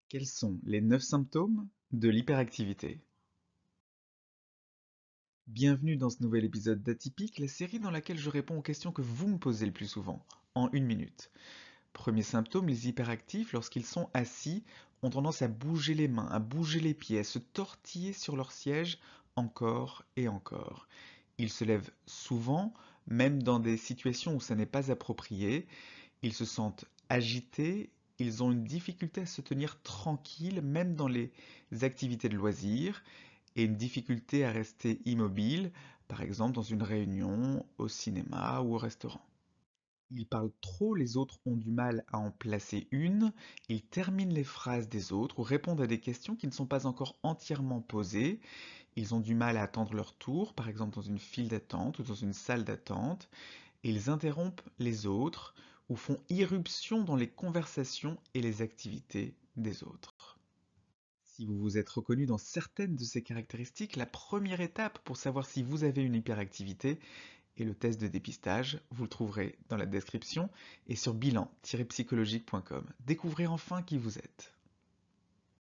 Quels sont les 9 symptômes de l'hyperactivité? Bienvenue dans ce nouvel épisode d'Atypique, la série dans laquelle je réponds aux questions que vous me posez le plus souvent, en 1 minute. Premier symptôme, les hyperactifs, lorsqu'ils sont assis, ont tendance à bouger les mains, à bouger les pieds, à se tortiller sur leur siège encore et encore. Ils se lèvent souvent, même dans des situations où ça n'est pas approprié. Ils se sentent agités, ils ont une difficulté à se tenir tranquilles, même dans les activités de loisirs, et une difficulté à rester immobile, par exemple dans une réunion, au cinéma ou au restaurant. Ils parlent trop, les autres ont du mal à en placer une, ils terminent les phrases des autres ou répondent à des questions qui ne sont pas encore entièrement posées, ils ont du mal à attendre leur tour, par exemple dans une file d'attente ou dans une salle d'attente, et ils interrompent les autres ou font irruption dans les conversations et les activités des autres. Si vous vous êtes reconnu dans certaines de ces caractéristiques, la première étape pour savoir si vous avez une hyperactivité est le test de dépistage. Vous le trouverez dans la description et sur bilan-psychologique.com. Découvrez enfin qui vous êtes.